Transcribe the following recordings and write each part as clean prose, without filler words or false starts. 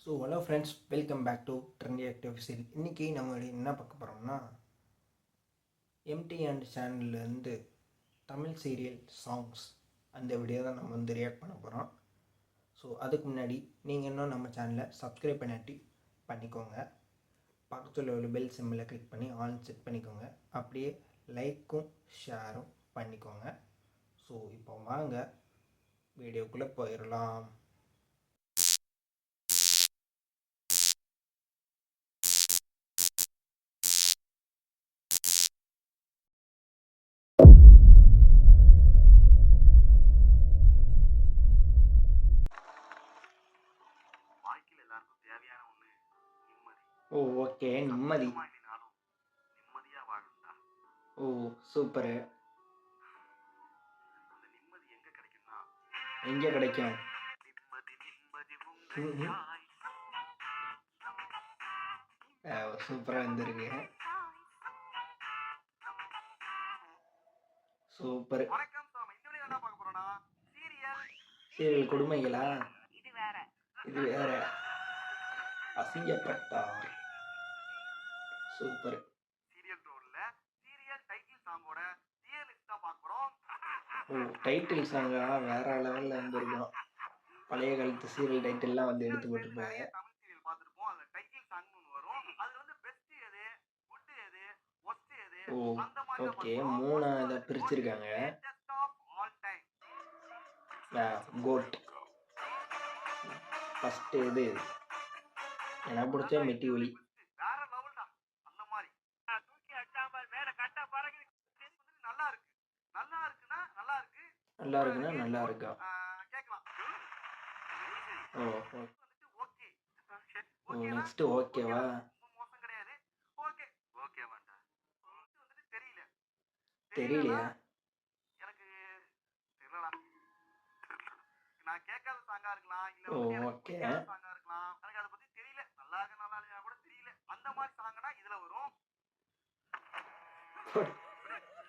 So hello friends, welcome back to trendy active serial. இன்றைக்கி நம்ம என்ன பார்க்க போகிறோம்னா, எம்டி அண்ட் சேனல்லேருந்து தமிழ் சீரியல் சாங்ஸ் அந்த வீடியோ தான் நம்ம ரியாக்ட் பண்ண போகிறோம். ஸோ அதுக்கு முன்னாடி நீங்கள் இன்னும் நம்ம சேனலை சப்ஸ்கிரைப் பண்ணிட்டு பண்ணிக்கோங்க. பக்கத்தில் உள்ள பெல் சிம்மில் கிளிக் பண்ணி ஆன் செட் பண்ணிக்கோங்க. அப்படியே லைக்கும் ஷேரும் பண்ணிக்கோங்க. ஸோ இப்போ வாங்க வீடியோக்குள்ளே போயிடலாம். ஓ ஓகே, நிம்மதி. ஓ சூப்பரு. எங்கே கிடைக்கும்? சூப்பராக இருந்திருக்கு. சூப்பர். சீரியல் கொடுமைகளா? இது வேற. அசிங்கப்பட்டார். சூப்பர். ஓ டைட்டில் சாங்கா வேற லெவலில் வந்துருக்கும். பழைய காலத்து சீரியல் டைட்டில்லாம் வந்து எடுத்து போட்டுருப்பாங்க. ஓ ஓகே, 3 இதை பிரிச்சிருக்காங்க. கோட் ஃபஸ்ட்டு இது எனக்கு பிடிச்ச மெட்டி ஒலி. நல்லா இருக்குன்னா நல்லா இருக்கா? ஓ ஓ நெக்ஸ்ட் ஓகேவா? தெரியலையா? ஓ ஓகே.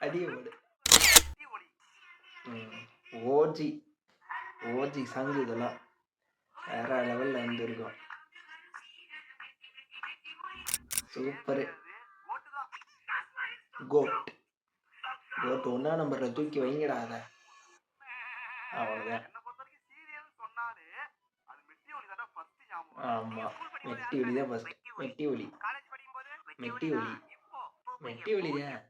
அடியோடு ஓஜி ஓஜி சாங் இதெல்லாம் வேற லெவலில் வந்துருக்கும். சூப்பரு. கோட் கோட் 1ஆம் நம்பரில் தூக்கி வைங்கடா அதை. அவ்வளோதான். ஆமாம், மெட்டி ஒலி தான் ஃபஸ்ட். மெட்டி ஒலி மெட்டி ஒலி மெட்டி ஒலி தான்.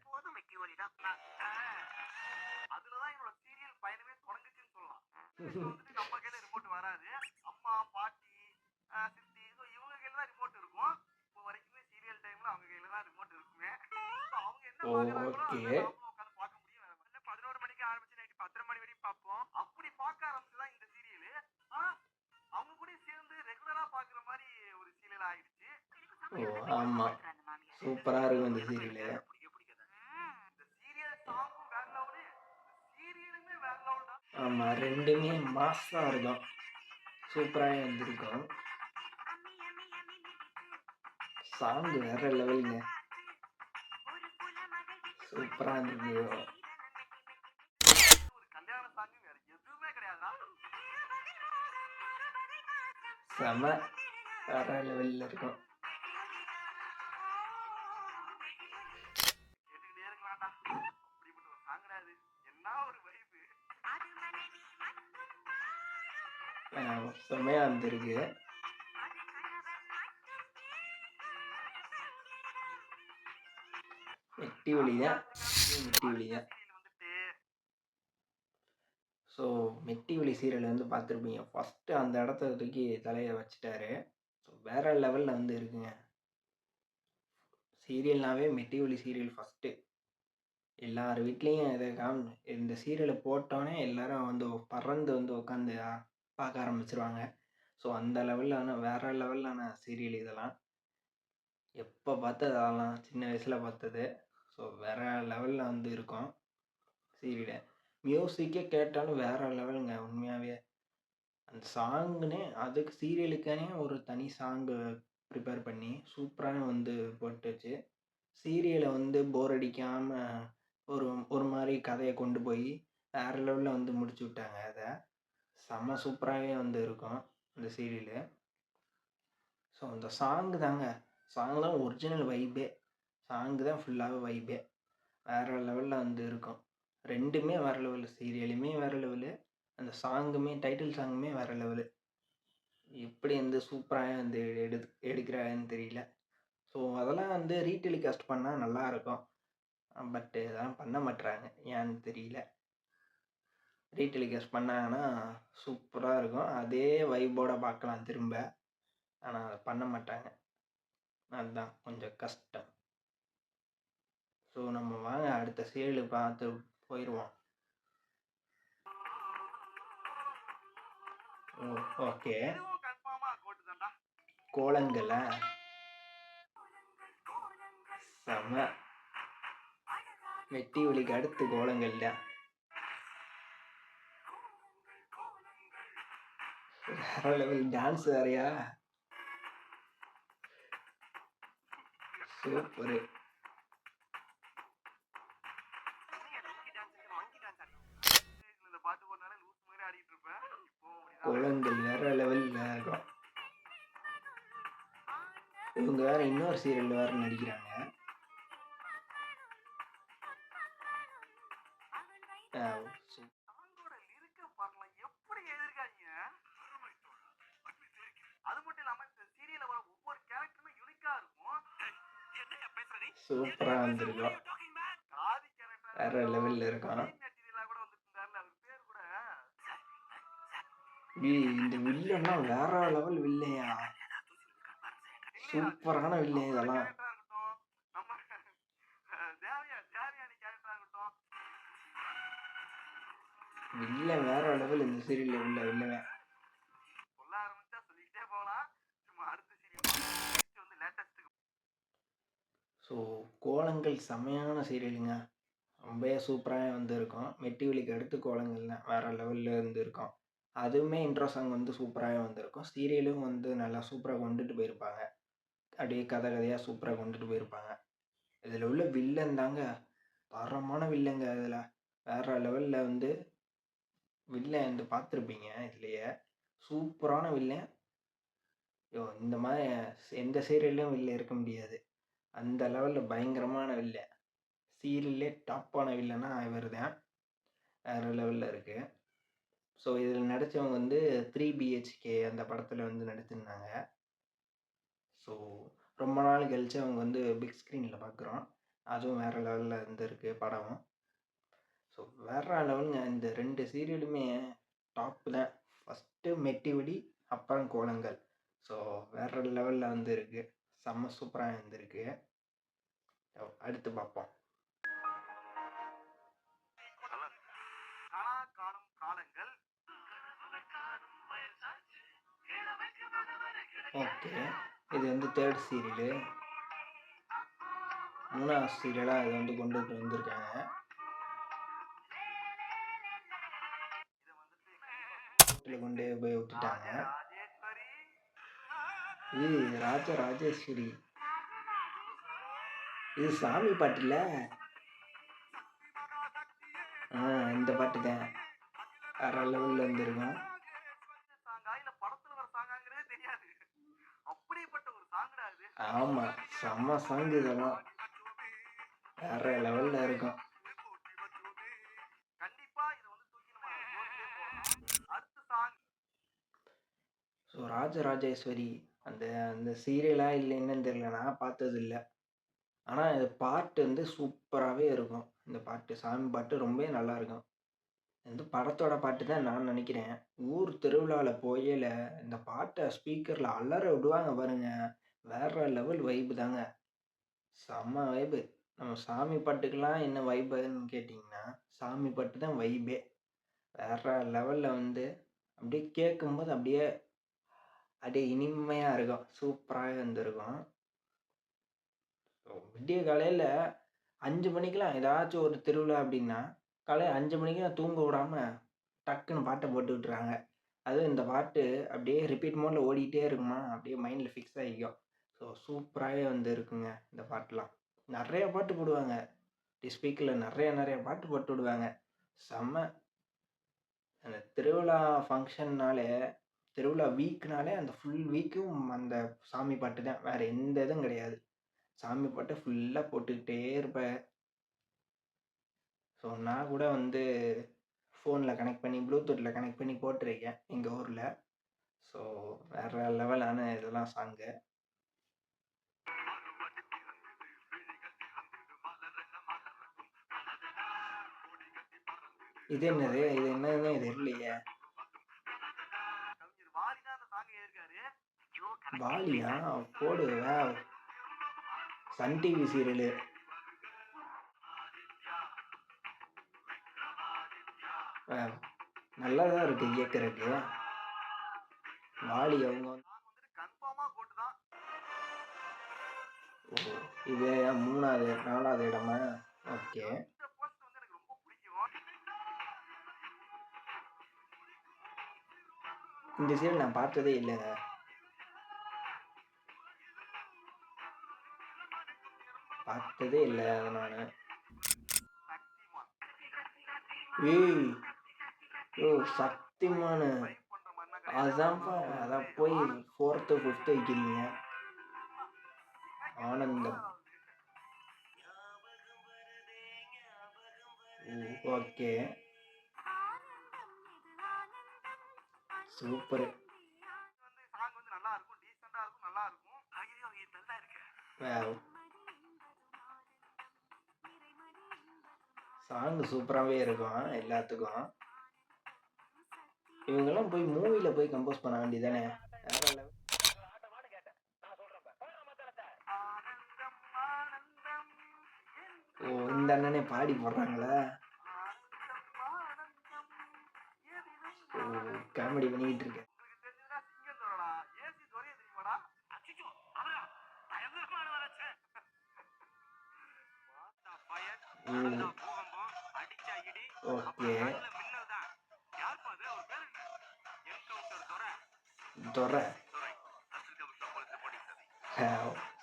ஓகே. ஓ ஆமாம், சூப்பராக இருக்கும் இந்த சீரியலு. ஆமாம், ரெண்டுமே மாசாக இருக்கும். சூப்பராக வந்திருக்கும். சாங் வேற லெவலுங்க. சூப்பராக இருந்திருக்கு. செம வேற லெவலில் இருக்கும். செம்மையாக இருந்திருக்கு. மெட்டி ஒலி தான். மெட்டி ஒலி தான். ஸோ மெட்டி ஒலி சீரியல் வந்து பார்த்துருப்பீங்க. ஃபஸ்ட்டு அந்த இடத்த தூக்கி தலையை வச்சுட்டாரு. ஸோ வேற லெவலில் வந்து இருக்குங்க. சீரியல்னாவே மெட்டி ஒலி சீரியல் ஃபஸ்ட்டு. எல்லார் வீட்லேயும் இதை இந்த சீரியலை போட்டோன்னே எல்லாரும் வந்து பறந்து வந்து உட்காந்து பார்க்க ஆரம்பிச்சிருவாங்க. ஸோ அந்த லெவலான வேற லெவலான சீரியல் இதெல்லாம். எப்போ பார்த்தது அதெல்லாம் சின்ன வயசில் பார்த்தது. ஸோ வேற லெவலில் வந்து இருக்கும் சீரியலை. மியூசிக்கே கேட்டாலும் வேற லெவலுங்க உண்மையாகவே. அந்த சாங்குனே அதுக்கு சீரியலுக்கானே ஒரு தனி சாங்கு ப்ரிப்பேர் பண்ணி சூப்பராக வந்து போட்டுச்சு. சீரியலை வந்து போர் அடிக்காமல் ஒரு மாதிரி கதையை கொண்டு போய் வேற லெவலில் வந்து முடிச்சு விட்டாங்க. அதை செம்ம சூப்பராகவே வந்து இருக்கும் அந்த சீரியலு. ஸோ அந்த சாங் தாங்க. சாங் தான் ஒரிஜினல் வைபே. சாங்கு தான் ஃபுல்லாவே வைபே. வேற லெவல்ல வந்து இருக்கும். 2மே வேற லெவலு. சீரியலுமே வேற லெவலு. அந்த சாங்குமே டைட்டில் சாங்குமே வேற லெவலு. எப்படி வந்து சூப்பரா வந்து எடுக்குறாங்கன்னு தெரியல. ஸோ அதெல்லாம் வந்து ரீடெலிகாஸ்ட் பண்ணா நல்லாருக்கும். பட் அதெல்லாம் பண்ண மாட்றாங்க. ஏன்னு தெரியல. ரீடெலிகாஸ்ட் பண்ணாங்கன்னா சூப்பரா இருக்கும். அதே வைபோட பார்க்கலாம் திரும்ப. ஆனா அத பண்ண மாட்டாங்க. அதுதான் கொஞ்சம் கஷ்டம். ஸோ நம்ம வாங்க அடுத்த சீரியல் பார்த்து போயிருவோம். ஓகே. கோலங்களா? செம. வெட்டி ஒலிக்கு அடுத்து கோலங்கள் தான். வேற லெவல் டான்ஸ் வேறயா? சூப்பரு. கோலங்கள் வேற லெவல்ல இருக்கும். இவங்க வேற இன்னொரு சீரியல் வேற நடிக்கிறாங்க. சூப்பரா வந்திருக்கும். வேற லெவல்ல இருக்கும். இந்த வில்லன்லாம் வேற லெவல் வில்லையா? சூப்பரான வில்லன் இதெல்லாம். வில்லன் வேற லெவல் இந்த சீரியல்ல உள்ள வில்லன். ஸோ கோலங்கள் செமையான சீரியலுங்க. ரொம்பவே சூப்பராக வந்து இருக்கும். மெட்டி ஒலிக்கு அடுத்து கோலங்கள் தான் வேற லெவல்ல இருந்து இருக்கும். அதுவுமே இன்ட்ரோ சாங் வந்து சூப்பராகவே வந்திருக்கும். சீரியலும் வந்து நல்லா சூப்பராக கொண்டுட்டு போயிருப்பாங்க. அப்படியே கதையாக சூப்பராக கொண்டுட்டு போயிருப்பாங்க. இதில் உள்ள வில்லன் தாங்க தரமான வில்லங்க. இதில் வேற லெவலில் வந்து வில்லன் வந்து பார்த்துருப்பீங்க. இதுலேயே சூப்பரான வில்லன். இந்த மாதிரி எந்த சீரியல்லையும் வில்லன் இருக்க முடியாது. அந்த லெவலில் பயங்கரமான வில்லன். சீரியல்லே டாப்பான வில்லனா இவர் தான். வேறு லெவலில் இருக்குது. ஸோ இதில் நடித்தவங்க வந்து 3 BHK அந்த படத்தில் வந்து நடிச்சிருந்தாங்க. ஸோ ரொம்ப நாள் கழிச்சு அவங்க வந்து பிக் ஸ்க்ரீனில் பார்க்குறோம். அதுவும் வேறு லெவலில் இருந்திருக்கு படம். ஸோ வேறு லெவலுங்க. இந்த 2 சீரியலுமே டாப்பு தான். ஃபஸ்ட்டு மெட்டி ஒலி, அப்புறம் கோலங்கள். ஸோ வேறு லெவலில் வந்து இருக்குது. செம்ம சூப்பராக இருந்திருக்கு. அடுத்து பார்ப்போம். ஓகே. இது வந்து 3rd சீரியலு. 3வது சீரியலாக இது வந்து கொண்டுட்டு வந்திருக்காங்க. வீட்டில் கொண்டு போய் விட்டுட்டாங்க. இது ராஜராஜேஸ்வரி. இது சாமி பாட்டுல. இந்த பாட்டு தான் வேற லெவலில் இருந்திருக்கும். ஆமாம், செம்ம சாங் இதெல்லாம். வேற லெவலில் இருக்கும். ஸோ ராஜராஜேஸ்வரி அந்த அந்த சீரியலாக இல்லை என்னன்னு தெரியல. நான் பார்த்தது இல்லை. ஆனால் இந்த பாட்டு வந்து சூப்பராகவே இருக்கும். இந்த பாட்டு சாமி பாட்டு ரொம்பவே நல்லாயிருக்கும். இந்த படத்தோட பாட்டு தான் நான் நினைக்கிறேன். ஊர் திருவிழாவில் போயல இந்த பாட்டை ஸ்பீக்கரில் அலற விடுவாங்க பாருங்க. வேற லெவல் வைப்பு தாங்க. செம்ம வைப்பு. நம்ம சாமி பாட்டுக்கெல்லாம் என்ன வைப்புன்னு கேட்டிங்கன்னா, சாமி பாட்டு தான் வைப்பே. வேற லெவலில் வந்து அப்படியே கேட்கும்போது அப்படியே அப்படியே இனிமையாக இருக்கும். சூப்பராக இருந்திருக்கும். விடிய காலையில் 5 மணிக்கெலாம் ஏதாச்சும் ஒரு திருவிழா அப்படின்னா, காலையில் 5 மணிக்கெலாம் தூங்க விடாமல் டக்குன்னு பாட்டை போட்டு விட்டுறாங்க. அதுவும் இந்த பாட்டு அப்படியே ரிப்பீட் மோடில் ஓடிக்கிட்டே இருக்குமா, அப்படியே மைண்டில் ஃபிக்ஸ் ஆகிக்கும். ஸோ சூப்பராகவே வந்து இருக்குங்க இந்த பாட்டெலாம். நிறைய பாட்டு போடுவாங்க. ஸ்பீக்கரில் நிறைய பாட்டு போட்டு விடுவாங்க. செம்ம. அந்த திருவிழா ஃபங்க்ஷன்னாலே திருவிழா வீக்னாலே அந்த ஃபுல் வீக்கும் அந்த சாமி பாட்டு தான். வேற எந்த இதுவும் கிடையாது. சாமி பாட்டு ஃபுல்லா போட்டுக்கிட்டே இருப்பேன். ஸோ நான் கூட வந்து ஃபோனில் கனெக்ட் பண்ணி ப்ளூடூத்தில் கனெக்ட் பண்ணி போட்டிருக்கேன் எங்கள் ஊரில். ஸோ வேற லெவலான இதெல்லாம் சாங்கு. இது என்னது? இது என்னதுன்னு இது இல்லையே. வாலியா? போடு. Wow. Sun TV serial. Wow. நல்லா தான் இருக்கு இயக்கறதுக்கு. வாலி அவங்க ஓ, இது 3வது 4வது இடமா? ஓகே. இந்த சீரியல் நான் பார்த்ததே இல்லைங்க. பார்த்ததே இல்லை அதை நான். ஏய் ஓ சக்திமானு. அதான்ப்பா, அதான் போய் 4th 5th வைக்கிறீங்க. ஆனந்தம். ஓகே. சூப்பர். சாங் சூப்பராகவே இருக்கும் எல்லாத்துக்கும். இவங்கெல்லாம் போய் மூவியில் போய் கம்போஸ் பண்ண வேண்டியதானே. வேற லெவல். ஓ இந்த அண்ணனே பாடி போடுறாங்களா? ஓ காமெடி பண்ணிக்கிட்டு இருக்கேன். ஓகே. துரை.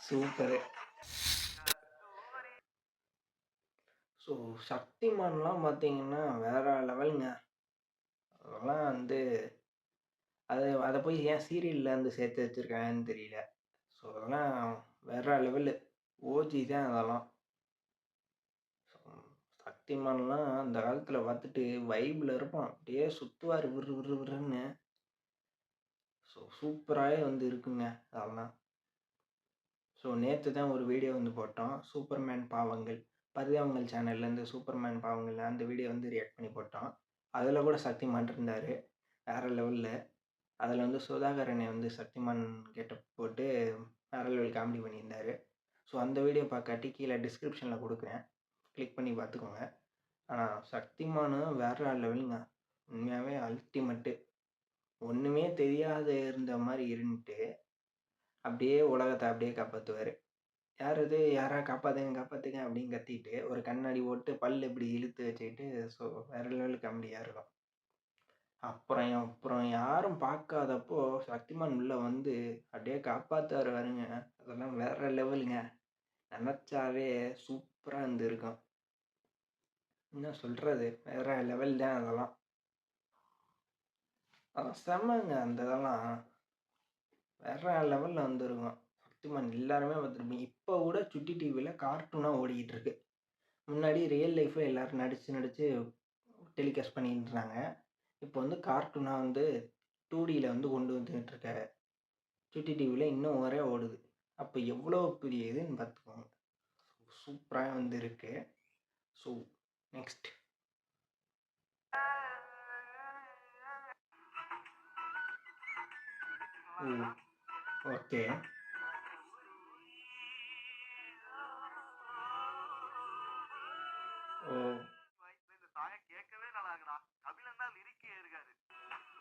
சூப்பரு. ஸோ சக்திமான்லாம் பார்த்தீங்கன்னா வேற லெவலுங்க. அதெல்லாம் வந்து அதை போய் ஏன் சீரியலில் வந்து சேர்த்து வச்சுருக்காங்கன்னு தெரியல. ஸோ அதெல்லாம் வேற லெவலு. ஓஜி தான் அதெல்லாம். சக்திமான்லாம் அந்த காலத்தில் பார்த்துட்டு வைப்பில் இருப்பான். அப்படியே சுற்றுவார் விறு விறு விறுன்னு. ஸோ சூப்பராகவே வந்து இருக்குங்க அதெல்லாம். ஸோ நேற்று தான் ஒரு வீடியோ வந்து போட்டோம். சூப்பர்மேன் பாவங்கள் பரிதாபங்கள் சேனல்லேருந்து சூப்பர்மேன் பாவங்கள் அந்த வீடியோ வந்து ரியாக்ட் பண்ணி போட்டோம். அதில் கூட சக்திமான் இருந்தார் வேறு லெவலில். அதில் வந்து சுதாகரனை வந்து சக்திமான் கெட்டப் போட்டு வேறு லெவல் காமெடி பண்ணியிருந்தார். ஸோ அந்த வீடியோ பார்க்காட்டி கீழே டிஸ்கிரிப்ஷனில் கொடுக்குறேன், கிளிக் பண்ணி பார்த்துக்கோங்க. ஆனால் சக்திமானும் வேறு லெவலுங்க. உண்மையாகவே அல்டிமேட்டு. ஒன்றுமே தெரியாத இருந்த மாதிரி இருந்துட்டு அப்படியே உலகத்தை அப்படியே காப்பாற்றுவார். யார் இது? யாரா காப்பாற்றுங்க காப்பாற்றுங்க அப்படின்னு கத்திட்டு ஒரு கண்ணாடி போட்டு பல் இப்படி இழுத்து வச்சுக்கிட்டு. ஸோ வேறு லெவல் காமெடியாக இருக்கும். அப்புறம் யாரும் பார்க்காதப்போ சக்திமான் உள்ள வந்து அப்படியே காப்பாற்றாரு வருங்க. அதெல்லாம் வேற லெவலுங்க. நினச்சாவே சூப்பராக இருந்திருக்கும். என்ன சொல்கிறது, வேற லெவல் தான் அதெல்லாம். அதெல்லாம் செம்மங்க. அந்த இதெல்லாம் வேற லெவலில் வந்துருக்கும். சக்திமான் எல்லாருமே பார்த்துருப்பீங்க. இப்போ கூட சுட்டி டிவியில் கார்ட்டூனாக ஓடிக்கிட்டு இருக்கு. முன்னாடி ரியல் லைஃப்பில் எல்லோரும் நடித்து டெலிகாஸ்ட் பண்ணிட்டு இருந்தாங்க. இப்போ வந்து கார்ட்டூனாக வந்து 2Dயில் வந்து கொண்டு வந்துக்கிட்டு இருக்காரு. சுட்டி டிவியில் இன்னும் வரை ஓடுது. அப்போ எவ்வளோ பெரிய இதுன்னு பார்த்துக்கோங்க. சூப்பராக வந்து இருக்கு. So next okay. Oh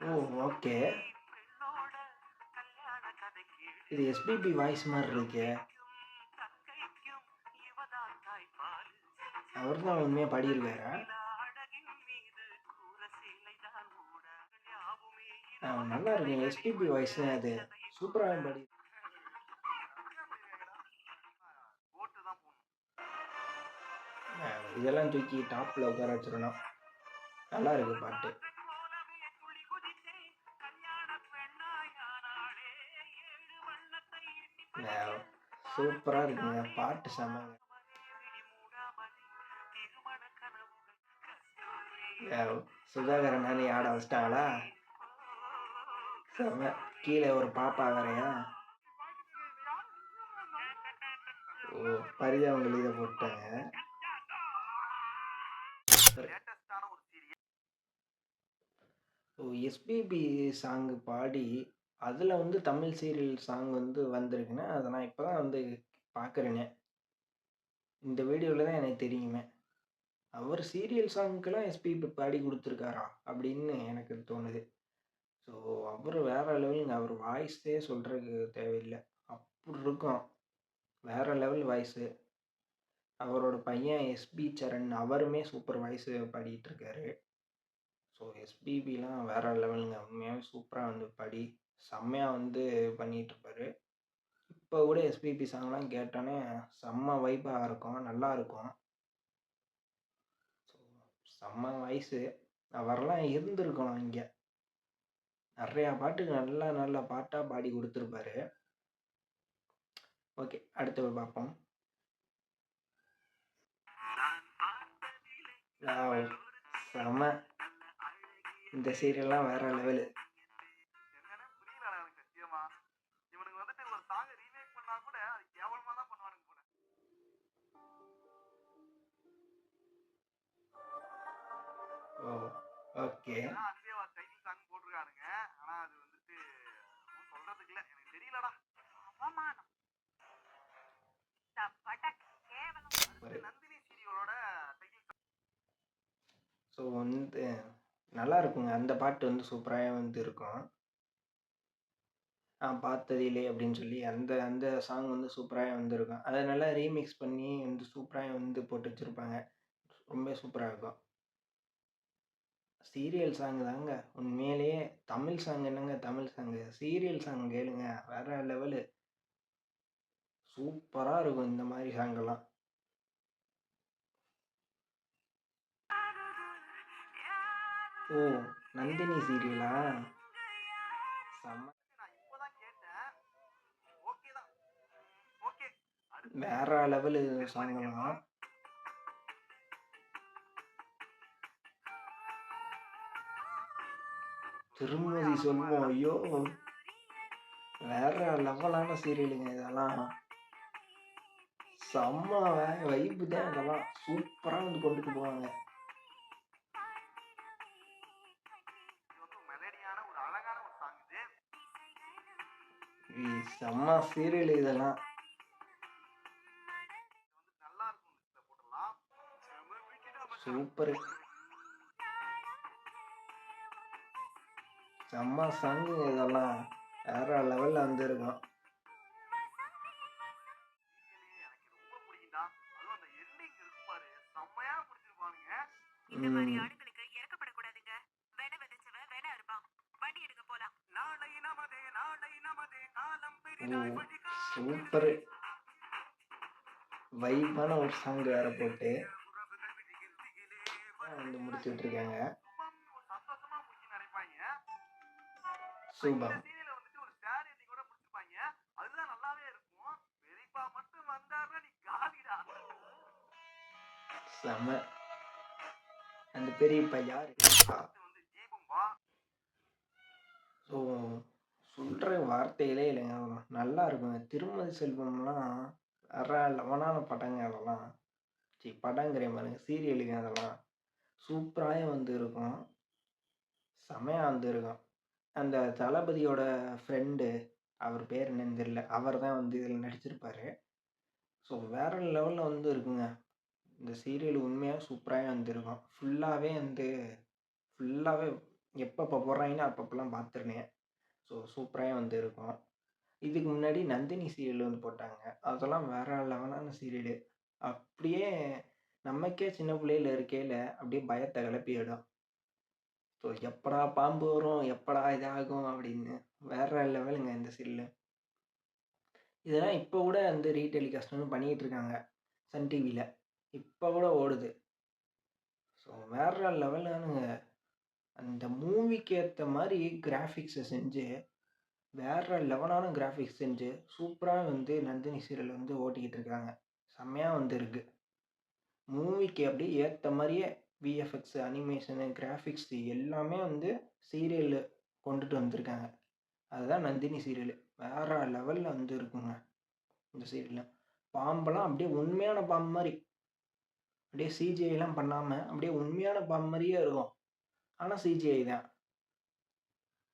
oh okay. இது எஸ்பிபி வாய்ஸ் மாதிரி இருக்கு. அவர் தான் உண்மையாக பாடியிருக்காரா? நல்லா இருக்கு. எஸ்பிபி வாய்ஸ் தான் அது. சூப்பராக பாடி. இதெல்லாம் தூக்கி டாப்பில் உட்கார வச்சிடணும். நல்லா இருக்கு பாட்டு. சூப்பரா இருக்குங்க. பாட்டு செம்மங்க. சுதாகரன் அண்ணி ஆட வச்சிட்டாங்களா? செம்ம. கீழே ஒரு பாப்பா வேறயா? ஓ! பரிதாபங்கள் இதை போட்டாங்க. ஓ! எஸ்பிபி சாங் பாடி, அதில் வந்து தமிழ் சீரியல் சாங் வந்து வந்திருக்குன்னா, அதை நான் இப்போ தான் வந்து பார்க்குறேனே. இந்த வீடியோவில் தான் எனக்கு தெரியுமே. அவர் சீரியல் சாங்க்கெல்லாம் எஸ்பிபி பாடி கொடுத்துருக்காரா? அப்படின்னு எனக்கு தோணுது. ஸோ அவர் வேற லெவலுங்க. அவர் வாய்ஸே சொல்கிறதுக்கு தேவையில்லை. அப்படி இருக்கும். வேற லெவல் வாய்ஸு. அவரோட பையன் எஸ்பி சரண் அவருமே சூப்பர் வாய்ஸு பாடிட்டு இருக்காரு. ஸோ எஸ்பிபிலாம் வேற லெவலுங்க. உண்மையாகவே சூப்பராக வந்து பாடி செம்மையாக வந்து பண்ணிகிட்டு இருப்பாரு. இப்போ கூட எஸ்பிபி சாங்லாம் கேட்டோன்னே செம்ம வைப்பாக இருக்கும், நல்லா இருக்கும். ஸோ செம்ம வாய்ஸு. அவரெல்லாம் இருந்திருக்கணும் இங்கே. நிறையா பாட்டுக்கு நல்ல நல்ல பாட்டாக பாடி கொடுத்துருப்பாரு. ஓகே, அடுத்து பார்ப்போம். செம. இந்த சீரியல்லாம் வேற லெவலு. ஓ, ஓகே. ஸோ வந்து நல்லா இருக்குங்க. அந்த பாட்டு வந்து சூப்பராக வந்து இருக்கும். பார்த்ததில்லை அப்படின்னு சொல்லி அந்த அந்த சாங் வந்து சூப்பராக வந்துருக்கும். அதை நல்லா ரீமிக்ஸ் பண்ணி வந்து சூப்பராக வந்து போட்டு வச்சுருப்பாங்க. ரொம்ப சூப்பராக இருக்கும். சீரியல் சாங் தாங்க உண்மையிலேயே. தமிழ் சாங் என்னங்க தமிழ் சாங்கு, சீரியல் சாங் கேளுங்க வேற லெவலு. சூப்பராக இருக்கும் இந்த மாதிரி சாங்கெல்லாம். ஓ, நந்தினி சீரியலா? செம்ம. வேற லெவலு சாங்கெல்லாம். திருமதி சொல்வோம். ஐயோ, வேற லெவலான சீரியலுங்க இதெல்லாம். செம்ம வைப்பு தான் இதெல்லாம். சூப்பராக வந்து கொண்டுட்டு போவாங்க. செம்ம சீரியல் இதெல்லாம். சூப்பரு. செம்ம சாங்கு இதெல்லாம். வேற லெவலில் வந்துருக்கும். சூப்பரு. வைப்பான ஒரு சாங் வேற போட்டு வந்து முடிச்சு விட்டுருக்காங்க. சூப்பர். செம. அந்த பெரியப்பா யாரு? ஸோ சொல்கிற வார்த்தையிலே இல்லைங்க. நல்லா இருக்குங்க. திருமதி செல்வம்லாம் வேற லெவலான படங்க அதெல்லாம். படங்கிற பாருங்க, சீரியலுங்க அதெல்லாம். சூப்பராக வந்து இருக்கும். செமையாக வந்து இருக்கும். அந்த தளபதியோட ஃப்ரெண்டு, அவர் பேர் என்னன்னு தெரியல. அவர் தான் வந்து இதில் நடிச்சிருப்பாரு. ஸோ வேற லெவலில் வந்து இருக்குங்க. இந்த சீரியல் உண்மையாக சூப்பராக வந்துருக்கும். ஃபுல்லாகவே எப்பப்போ போடுறாங்கன்னா அப்பப்போலாம் பார்த்துருந்தேன். ஸோ சூப்பராக வந்து இருக்கும். இதுக்கு முன்னாடி நந்தினி சீரியல் வந்து போட்டாங்க. அதெல்லாம் வேற லெவலான சீரியலு. அப்படியே நமக்கே சின்ன பிள்ளையில இருக்கையில் அப்படியே பயத்தை கிளப்பிவிடும். ஸோ எப்படா பாம்பு வரும், எப்படா இதாகும் அப்படின்னு. வேற லெவலுங்க இந்த சீரியலு. இதெல்லாம் இப்போ கூட வந்து ரீடெலிகாஸ்ட் வந்து பண்ணிக்கிட்டு இருக்காங்க சன் டிவியில். இப்போ கூட ஓடுது. ஸோ வேற லெவலானுங்க. அந்த மூவிக்கு ஏற்ற மாதிரி கிராஃபிக்ஸை செஞ்சு வேற லெவலான கிராஃபிக்ஸ் செஞ்சு சூப்பரா வந்து நந்தினி சீரியல் வந்து ஓட்டிக்கிட்டு இருக்காங்க. செம்மையா வந்து இருக்கு. மூவிக்கு அப்படியே ஏத்த மாரியே விஎஃப்எக்ஸ், அனிமேஷனு, கிராஃபிக்ஸ் எல்லாமே வந்து சீரியல்ல கொண்டுட்டு வந்திருக்காங்க. அதுதான் நந்தினி சீரியலு. வேற லெவல்ல வந்து இருக்குங்க இந்த சீரியல்ல. பாம்பெல்லாம் அப்படியே உண்மையான பாம்பு மாரி. அப்படியே சிஜிஐலாம் பண்ணாம, அப்படியே உண்மையான பாம்பு மாரியே இருக்கும். ஆனா சிஜிஐ தான்.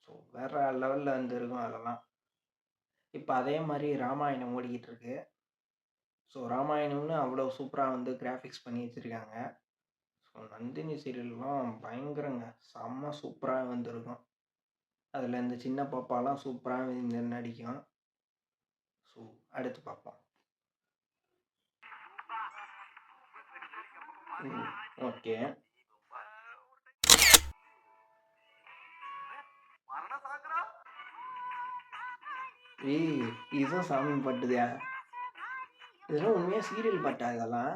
ஸோ வேற லெவல்ல வந்து இருக்கும் அதெல்லாம். இப்ப அதே மாரி ராமாயணம் ஓடிக்கிட்டு இருக்கு. ஸோ ராமாயணம்னு அவ்வளோ சூப்பரா வந்து கிராஃபிக்ஸ் பண்ணி வச்சிருக்காங்க. ஸோ நந்தினி சீரியல்லாம் பயங்கரங்க. செம்ம சூப்பரா வந்திருக்கும். அதில இந்த சின்ன பாப்பாலாம் சூப்பரா வந்து நடிக்கும். ஸோ அடுத்து பார்ப்போம். ஓகே. ஏய்! இதுவும் சாமி பாட்டுதா? இதெல்லாம் உண்மையா சீரியல் பாட்டா இதெல்லாம்?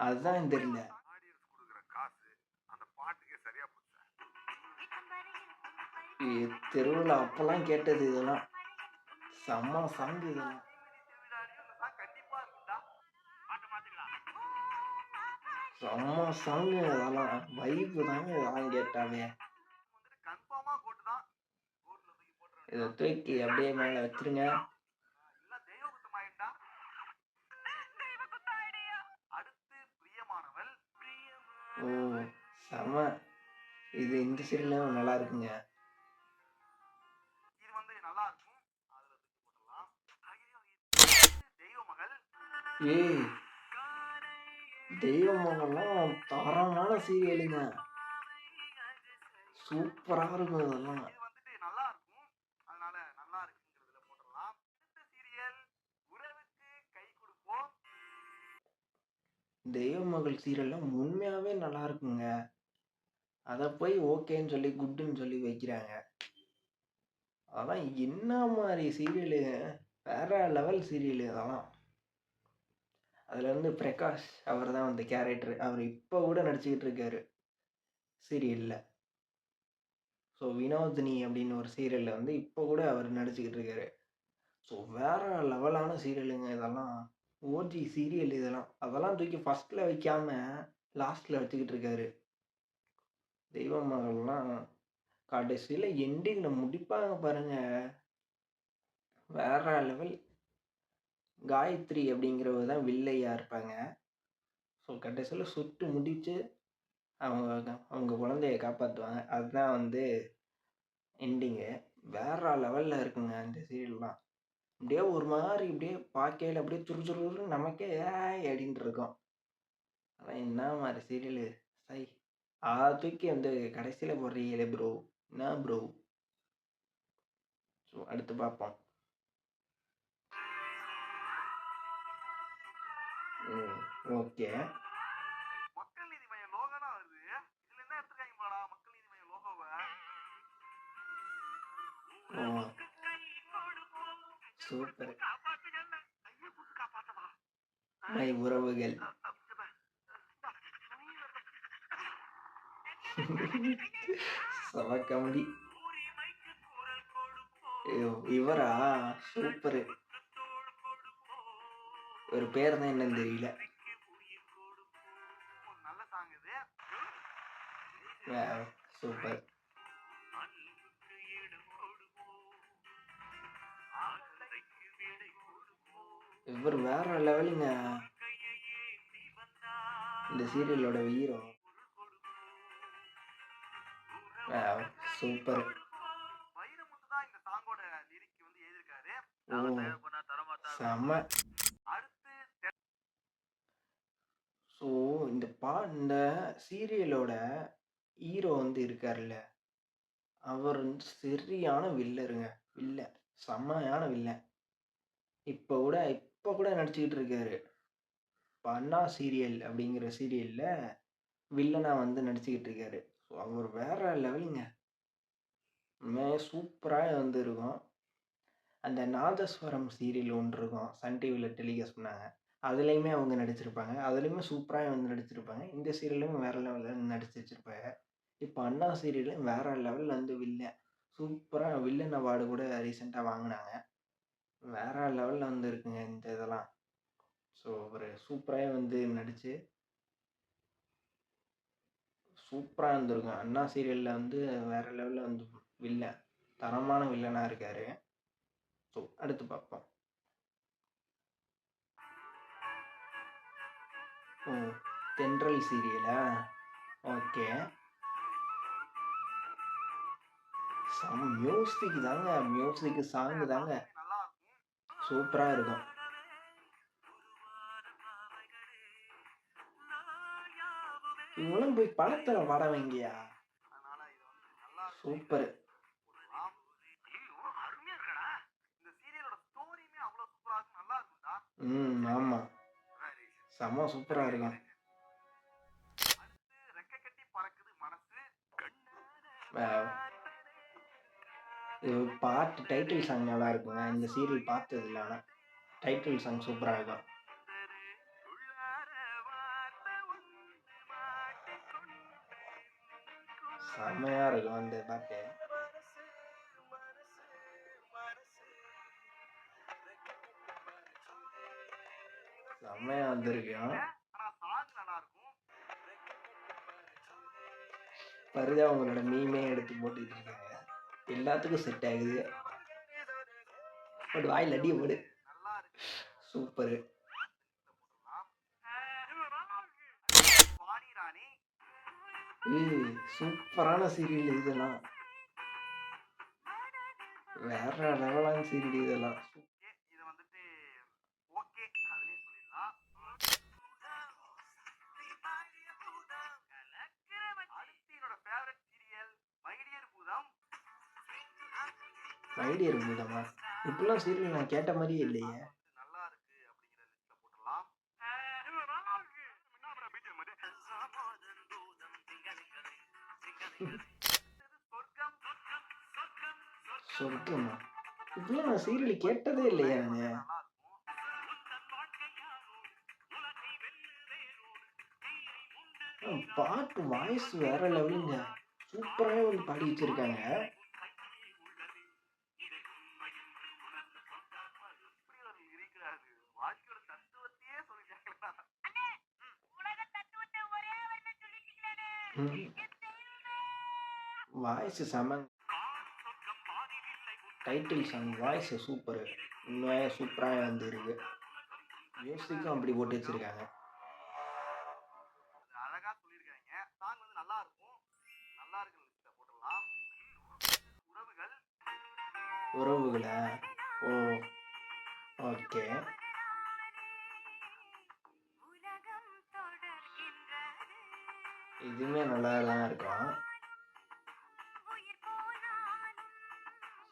அதுதான் தெரியல. தெருவுல அப்பலாம் கேட்டது இதெல்லாம். செம்ம சாங் இதெல்லாம். செம்ம சாங் அதெல்லாம். வைப் தாங்க இதெல்லாம் கேட்டாலே. இத தூக்கி அப்படியே மேல வச்சுருங்க. ஓ! செம. இது இந்த சீரியலும் நல்லா இருக்குங்க. ஏய்! தெய்வமகள்லாம் தரமான சீரியலுங்க. சூப்பரா இருக்கும் இதெல்லாம். தெய்வமகள் சீரியல்லாம் உண்மையாவே நல்லா இருக்குங்க. அத போய் ஓகேன்னு சொல்லி, குட்டுன்னு சொல்லி வைக்கிறாங்க. அதெல்லாம் என்ன மாரி சீரியலு? வேற லெவல் சீரியலு அதெல்லாம். அதுல வந்து பிரகாஷ் அவர் தான் அந்த கேரக்டர். அவரு இப்ப கூட நடிச்சுக்கிட்டு இருக்காரு. சீரியல்ல. ஸோ வினோதினி அப்படின்னு ஒரு சீரியல்ல வந்து இப்ப கூட அவர் நடிச்சுக்கிட்டு இருக்காரு. ஸோ வேற லெவலான சீரியலுங்க இதெல்லாம். ஓஜி சீரியல் இதெல்லாம். அதெல்லாம் தூக்கி ஃபர்ஸ்ட்ல வைக்காம, லாஸ்ட்ல வச்சுக்கிட்டு இருக்காரு. தெய்வ மகள்லாம் கடைசியில எண்டிங்ல முடிப்பாங்க பாருங்க. வேற லெவல். காயத்ரி அப்படிங்கிறவங்க தான் வில்லையா இருப்பாங்க. ஸோ கடைசியில சுட்டு முடிச்சு அவங்க அவங்க குழந்தைய காப்பாத்துவாங்க. அதுதான் வந்து எண்டிங்கு. வேற லெவல்ல இருக்குங்க இந்த சீரியல்லாம். அப்படியே ஒரு மாரி இப்படியே பார்க்கையில அப்படியே சுறுசுறுன்னு நமக்கே ஏய் அப்படின்னு இருக்கும். ஆனா என்ன மாரி சீரியலு? சை! அத தூக்கி வந்து கடைசியில போடுறீங்களே ப்ரோ! என்ன ப்ரோ? ஸோ அடுத்து பார்ப்போம். ஓகே. ஓ! சூப்பர். மை உறவுகள். செம காமெடி. இவரா? சூப்பரு. இவரு பேர் தான் என்னன்னு தெரியல. சூப்பர். இவர் வேற லெவலுங்க. இந்த சீரியலோட ஹீரோ. சூப்பர். ஓ! செம. ஸோ இந்த சீரியலோட ஹீரோ வந்து இருக்காருல்ல, அவர் வந்து சரியான வில்லருங்க. வில்லன். செம்மையான வில்லன். இப்ப கூட நடிச்சுக்கிட்டு இருக்காரு. இப்ப அண்ணா சீரியல் அப்படிங்கிற சீரியல்ல வில்லனா வந்து நடிச்சுக்கிட்டு இருக்காரு. ஸோ அவர் வேற லெவலுங்க. உண்மையாவே சூப்பரா வந்து இருக்கும். அந்த நாதஸ்வரம் சீரியல் ஒண்ணு இருக்கும். சன் டிவில டெலிகாஸ்ட் பண்ணாங்க. அதுலயுமே அவங்க நடிச்சிருப்பாங்க. அதுலயுமே சூப்பரா வந்து நடிச்சிருப்பாங்க. இந்த சீரியலும் வேற லெவல்ல நடிச்சு வச்சிருப்பாங்க. இப்ப அண்ணா சீரியலும் வேற லெவல்ல வந்து வில்லன். சூப்பரா வில்லன் அவார்டு கூட ரீசென்ட்டா வாங்குனாங்க. வேற லெவல்ல வந்து இருக்குங்க இந்த இதெல்லாம். ஸோ அவரு சூப்பராவே வந்து நடிச்சு, சூப்பரா இருந்திருக்கும். அண்ணா சீரியல்ல வந்து வேற லெவல்ல வந்து வில்லன். தரமான வில்லனா இருக்காரு. ஸோ அடுத்து பார்ப்போம். ஓ! தென்றல் சீரியலா? ஓகே. மியூசிக் தாங்க. மியூசிக் சாங் தாங்க. சூப்பரா இருக்கும். இவங்கலாம் போய் படத்துல பாட வைங்கயா. சூப்பர். ஆமா. செம சூப்பரா இருக்கும். இது பாட்டு டைட்டில் சாங் நல்லா இருக்குங்க. இந்த சீரியல் பார்த்ததில்ல ஆனா. டைட்டில் சாங் சூப்பரா இருக்கும். செம்மையா இருக்கும் அந்த பாட்டு. செம்மையா வந்திருக்கும். பரிதா உங்களோட மீமே எடுத்து போட்டுட்டு இருக்காங்க. எல்லாத்துக்கும் செட் ஆகுது. போடு வாயில அடிய போடு. சூப்பரு. சூப்பரான சீரியல் இதெல்லாம். வேற லெவலான சீரியல் இதெல்லாம். மைடியர் பூதமா? இப்படிலாம் சீரியல் நான் கேட்ட மாதிரியே இல்லையே. சொர்க்கமா? இப்படிலாம் நான் சீரியல் கேட்டதே இல்லையே நானு. பாட்டு வாய்ஸ் வேற லெவலுங்க. சூப்பராவே வந்து பாடி வச்சிருக்காங்க. வாய்ஸ் செம. Title song voice super. உண்மையாவே சூப்பரா வந்து இருக்கு. மியூசிக்கும் அப்படி போட்டு வச்சிருக்காங்க. உறவுகளா? ஓ ஓகே. இதுவுமே நல்லா தான் இருக்கும்.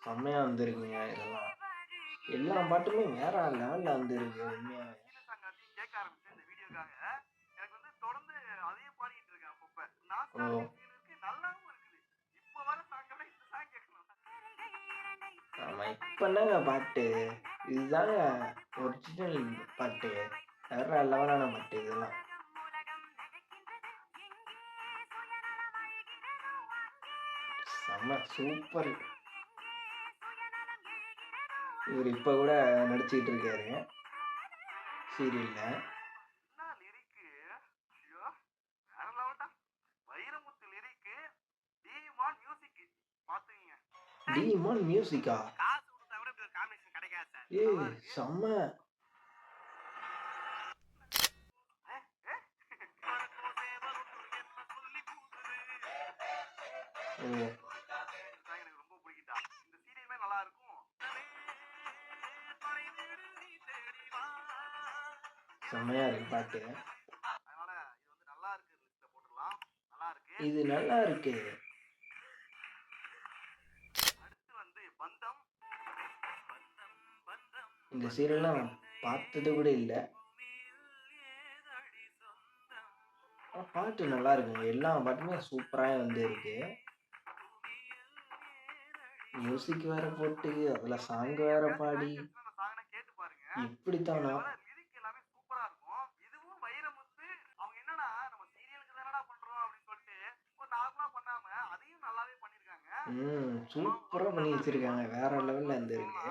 செம்மையா வந்திருக்குங்க இதெல்லாம். எல்லா பாட்டுமே வேற லெவல்ல வந்திருக்கு உண்மையாவே. ஓ. ஆமா இப்ப என்னங்க பாட்டு? இதுதாங்க ஒரிஜினல் பாட்டு. வேற லெவலான பாட்டு இதெல்லாம். செம்ம சூப்பர். இவர் இப்ப கூட நடிச்சிட்டு இருக்காரு சீரியல்ல. டிமான் மியூசிக்கா? செம்ம. ஓ. செம்மையா இருக்கு பாட்டு. இது நல்லா இருக்கு. இந்த சீரியல்லாம் பார்த்தது கூட இல்ல. பாட்டு நல்லா இருக்குங்க. எல்லா பாட்டுமே சூப்பரா வந்து இருக்கு. மியூசிக் வேற போட்டு அதுல சாங் வேற பாடி இப்படித்தானா? சூப்பரா பண்ணி வச்சிருக்காங்க. வேற லெவல்ல இருந்திருக்கு.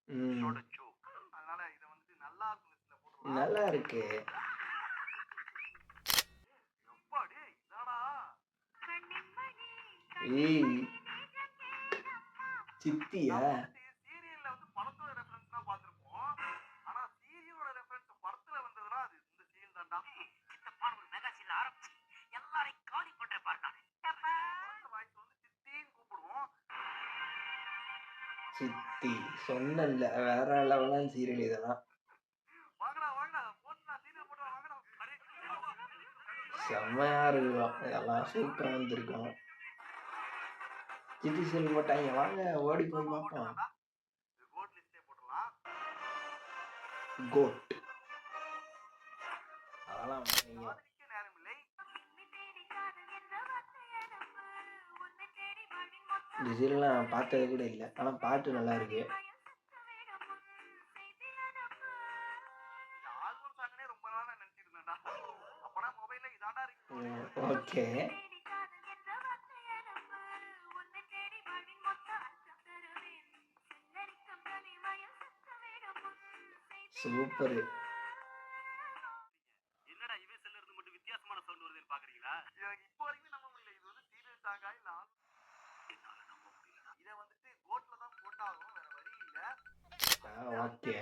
ம். நல்லா இருக்கு. ஏய்! சித்தியா? சித்தி. சொன்னேன்ல வேற லெவலான சீரியல் இதெல்லாம். செம்மையா இருக்கும். இதெல்லாம் சூப்பரா வந்திருக்கும். சித்தி சீரியல் போட்டாங்க. வாங்க ஓடி போய் பார்ப்போம். கோட். அதெல்லாம் நீங்க இந்த சீரியல் நான் பார்த்தது கூட இல்லை. ஆனால் பாட்டு நல்லா இருக்கு. ஓகே. சூப்பர். ஓகே.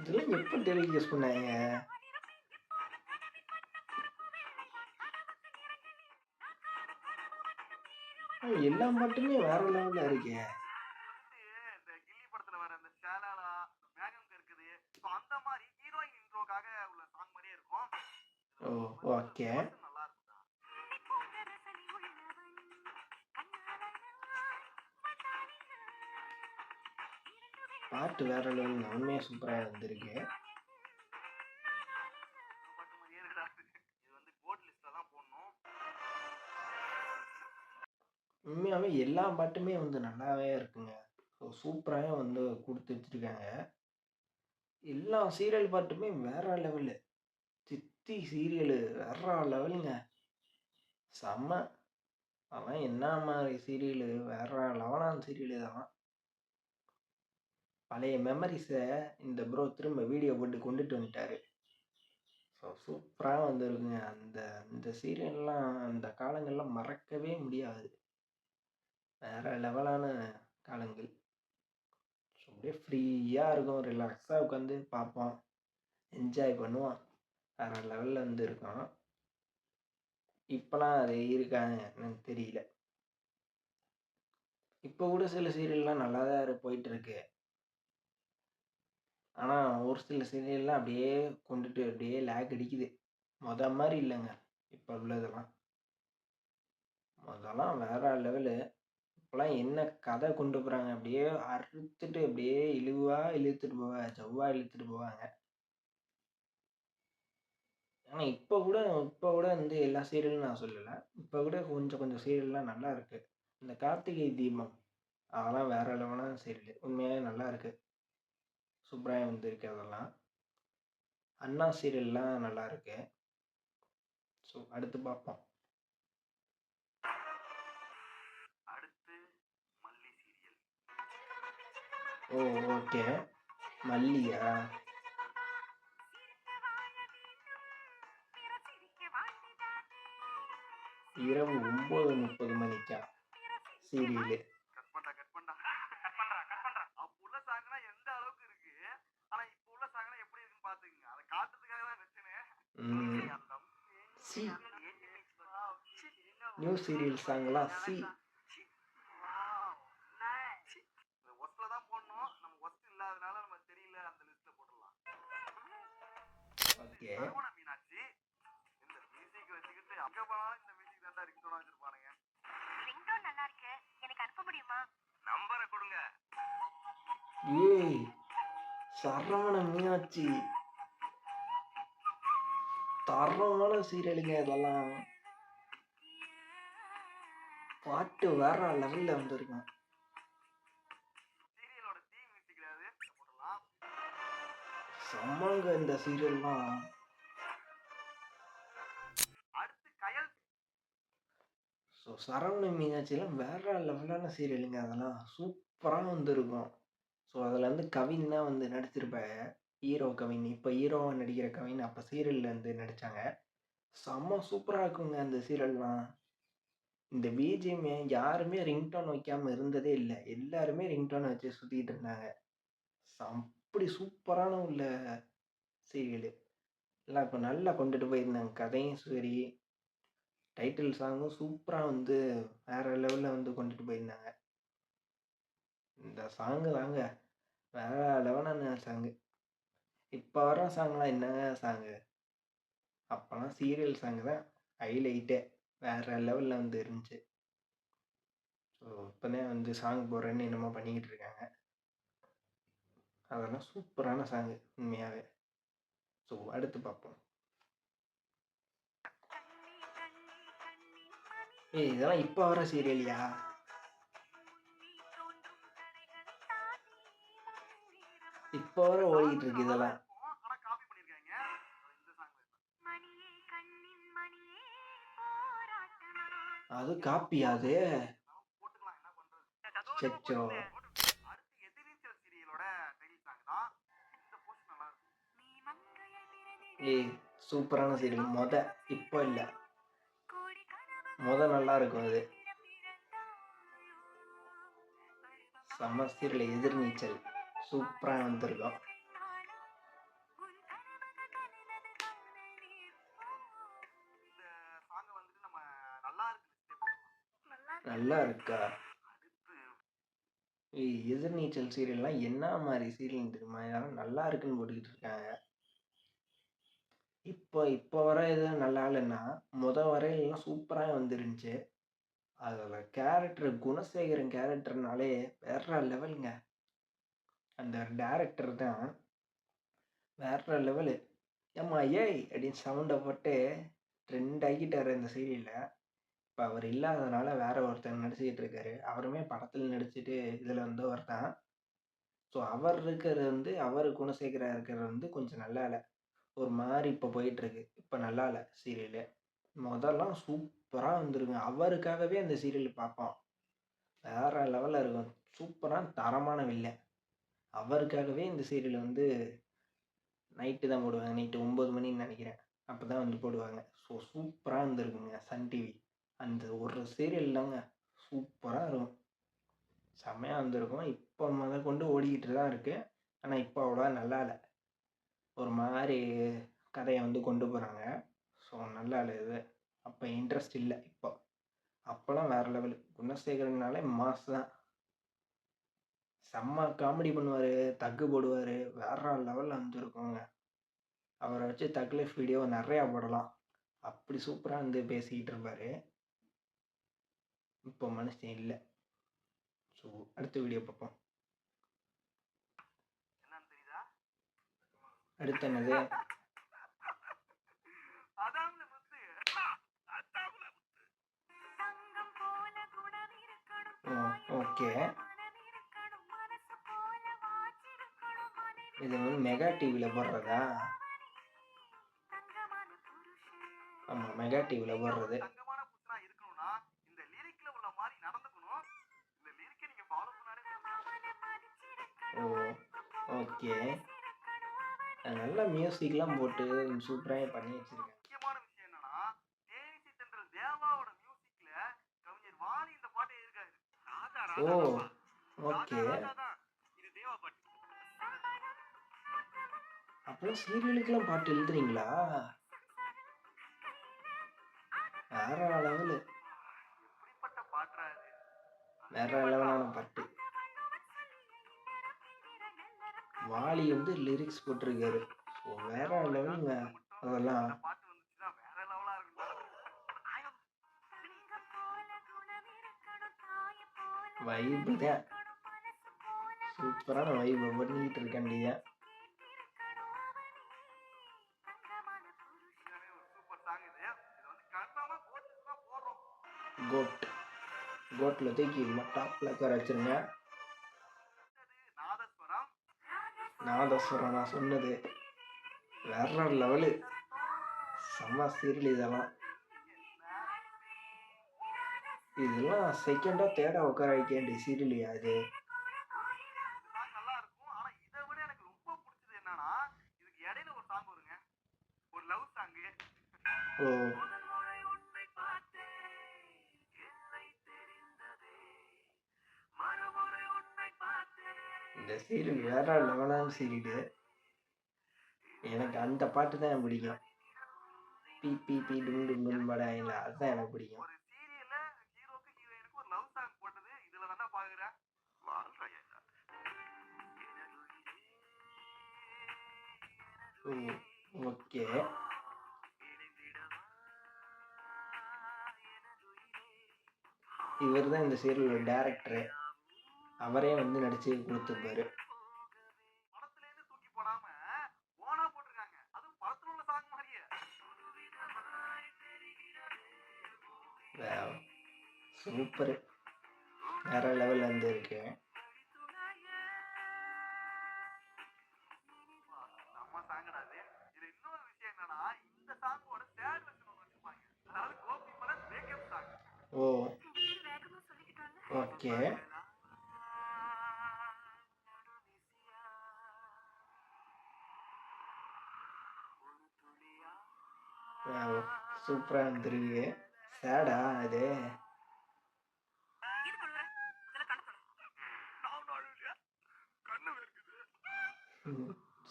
இதெல்லாம் எப்போ டெலிகேஸ் பண்ணாங்க? எல்லா பாட்டுமே வேற லெவல்ல இருக்கே. ஓ ஓகே. பாட்டு வேற லெவல். உண்மையாக சூப்பராக வந்திருக்கு. உண்மையாகவே எல்லா பாட்டுமே வந்து நல்லாவே இருக்குங்க. ஸோ சூப்பராக வந்து கொடுத்து வச்சுருக்காங்க. எல்லா சீரியல் பாட்டுமே வேற லெவலு. சித்தி சீரியலு வேற லெவலுங்க. செம்ம. அதெல்லாம் என்ன மாதிரி சீரியலு, வேற லெவலான சீரியல் இதெல்லாம். பழைய மெமரிஸை இந்த ப்ரோ திரும்ப வீடியோ போட்டு கொண்டுட்டு வந்துட்டாரு. ஸோ சூப்பராக வந்துருக்குங்க. அந்த அந்த சீரியல்லாம் அந்த காலங்கள்லாம் மறக்கவே முடியாது. வேற லெவலான காலங்கள். ஸோ அப்படியே ஃப்ரீயாக இருக்கும். ரிலாக்ஸாக உட்காந்து பார்ப்போம். என்ஜாய் பண்ணுவோம். வேற லெவலில் வந்து இருக்கோம். இப்போலாம் அது இருக்காங்க எனக்கு தெரியல. இப்போ கூட சில சீரியல்லாம் நல்லா தான் போயிட்டுருக்கு. ஆனால் ஒரு சில சீரியல்லாம் அப்படியே கொண்டுட்டு அப்படியே லேக் அடிக்குது. மாதிரி இல்லைங்க இப்போ உள்ளதெல்லாம். முதல்லாம் வேற லெவலு. இப்போலாம் என்ன கதை கொண்டு போகிறாங்க, அப்படியே அறுத்துட்டு அப்படியே இழுத்துட்டு போவாங்க. ஆனால் இப்போ கூட வந்து எல்லா சீரியலும் நான் சொல்லலை. இப்போ கூட கொஞ்சம் சீரியல்லாம் நல்லா இருக்கு. இந்த கார்த்திகை தீபம் அதெல்லாம் வேற லெவலான சீரியல். உண்மையாகவே நல்லா இருக்கு. சூப்பராக வந்திருக்கு அதெல்லாம். அண்ணா சீரியல்லாம் நல்லா இருக்கு. ஸோ அடுத்து பார்ப்போம். ஓ ஓகே. மல்லியா? இரவு 9:30 மணிக்கா சீரியலு? சி நியூ சீரியல் சாங்லாம் சி. ஓகே. ஏய் சரவண மீனாட்சி தரமான சீரியலுங்க இதெல்லாம். பாட்டு வேற லெவல்ல வந்திருக்கும். செம்மங்க இந்த சீரியல்லாம். ஸோ சரவண மீனாட்சிலாம் வேற லெவலான சீரியலுங்க. அதெல்லாம் சூப்பராக வந்திருக்கும். ஸோ அதில் வந்து கவின் தான் வந்து நடிச்சிருப்பாங்க. ஹீரோ கவின். இப்போ ஹீரோவாக நடிக்கிற கவின் அப்போ சீரியலில் வந்து நடித்தாங்க. செம்ம சூப்பராக இருக்குங்க அந்த சீரியல்லாம். இந்த பிஜிஎம் யாருமே ரிங்டோன் வைக்காமல் இருந்ததே இல்லை. எல்லாருமே ரிங்டோனை வச்சு சுற்றிட்டு இருந்தாங்க. அப்படி சூப்பரான உள்ள சீரியலு. எல்லாம் இப்போ நல்லா கொண்டுட்டு போயிருந்தாங்க. கதையும் சரி, டைட்டில் சாங்கும் சூப்பராக வந்து வேற லெவலில் வந்து கொண்டுட்டு போயிருந்தாங்க. இந்த சாங்கு தாங்க வேற லெவலான சாங்கு. இப்போ வர சாங்லாம் என்னங்க சாங்கு? அப்போலாம் சீரியல் சாங்கு தான் ஹைலைட்டே. வேற லெவலில் வந்து இருந்துச்சு. ஸோ இப்போதான் வந்து சாங் போடுறேன்னு என்னமோ பண்ணிக்கிட்டு இருக்காங்க. அதெல்லாம் சூப்பரான சாங்கு உண்மையாகவே. ஸோ அடுத்து பார்ப்போம். இதெல்லாம் இப்போ வர சீரியலியா? இப்போ வர ஓடிக்கிட்டு இருக்கு இதெல்லாம். அது காப்பியா அது? சச்சோ. சூப்பரான சீரியல். இப்போ இல்லை, நல்லா இருக்கும் அது. செம்ம சீரியல் எதிர்நீச்சல் சூப்பராக வந்திருக்கும். நல்லா இருக்கா? எதிர்நீச்சல் சீரியல்லாம் என்ன மாதிரி சீரியல் தெரியுமா? யாரும் நல்லா இருக்குன்னு போட்டுக்கிட்டு இருக்காங்க. இப்போ வர எதுவும் நல்லா இல்லைன்னா வரையிலாம் சூப்பராக வந்துருந்துச்சு. அதில் கேரக்டர் குணசேகரன் கேரக்டர்னாலே வேற லெவலுங்க. அந்த டேரக்டர் தான் வேற லெவலு. ஏம்மா ஏய் அப்படின்னு சவுண்டை போட்டு ட்ரெண்ட் ஆகிட்டார் இந்த சீரியலில். இப்போ அவர் இல்லாததுனால வேற ஒருத்தர் நடிச்சுக்கிட்டு இருக்காரு. அவருமே படத்தில் நடிச்சுட்டு இதில் வந்து ஒருத்தன். ஸோ அவர் இருக்கிறது வந்து அவர் குணசேகரா இருக்கிறது வந்து கொஞ்சம் நல்லா இல்லை. ஒரு மாதிரி இப்போ போயிட்டுருக்கு. இப்போ நல்லா இல்லை சீரியலு. முதல்லாம் சூப்பராக வந்துருங்க. அவருக்காகவே அந்த சீரியல் பார்ப்போம். வேற லெவலில் இருக்கும். சூப்பரான தரமான வில்லை. அவருக்காகவே இந்த சீரியல் வந்து நைட்டு தான் போடுவாங்க. நைட்டு 9 மணின்னு நினைக்கிறேன். அப்போ தான் வந்து போடுவாங்க. ஸோ சூப்பராக இருந்திருக்குங்க சன் டிவி. அந்த ஒரு சீரியல் தாங்க சூப்பராக இருக்கும். செம்மையாக வந்திருக்கும். இப்போ கொண்டு ஓடிக்கிட்டு தான் இருக்குது. ஆனால் இப்போ அவ்வளோவா நல்லா இல்லை. ஒரு மாதிரி கதையை வந்து கொண்டு போகிறாங்க. ஸோ நல்லா இல்லை இது. அப்போ இன்ட்ரெஸ்ட் இல்லை. அப்போல்லாம் வேறு லெவலு. குணசேகரனாலே மாஸ் தான். செம்ம காமெடி பண்ணுவார், தக்கு போடுவார். வேற லெவலில் வந்துருக்குங்க. அவரை வச்சு தக் லைஃப் வீடியோ நிறையா போடலாம். அப்படி சூப்பராக வந்து பேசிக்கிட்டு இருப்பார். இப்போ மனுஷன் இல்லை. ஸோ அடுத்த வீடியோ பார்ப்போம். அடுத்து என்னது? ஓகே, இது வந்து மெகா டிவியில் போடுறதா? ஆமாம், மெகா டிவியில் போடுறது. ஓ ஓகே. நல்ல மியூசிக்லாம் போட்டு சூப்பராக பண்ணி வச்சிருக்கேன். ஓ ஓகே. அப்புறம் சீரியலுக்கெல்லாம் பாட்டு எழுதுறீங்களா? வேற லெவலு. வேற லெவலான பாட்டு. வாலி வந்து லிரிக்ஸ் போட்டிருக்காரு. ஸோ வேற லெவலுங்க அதெல்லாம். வைப்பு தான். சூப்பரான வைப்பு பண்ணிக்கிட்டு இருக்காண்டியா. கோட். கோட்டில் தூக்கி டாப்பில் உட்கார வச்சிருங்க. நாதஸ்வரம் நான் சொன்னது வேற லெவலு, செம்ம சீரியல் இதெல்லாம். இதெல்லாம் செகண்டா தேர்டா உட்கார வைக்க வேண்டிய சீரியல் அது. ஓ, இந்த சீரியல் வேற லெவலான சீரியல். எனக்கு அந்த பாட்டு தான் பிடிக்கும். பி பி பி டும் டும் டும் பட இல்லை, அதுதான் எனக்கு பிடிக்கும். ஓகே, இவர் தான் இந்த சீரியலோட டைரக்டரு. அவரே வந்து நடிச்சு கொடுத்துருப்பாரு. சூப்பர், வேற லெவல்ல இருந்து இருக்கு. ஓ, ஓகே, சூப்பரா இருந்திருக்கு. சேடா அது?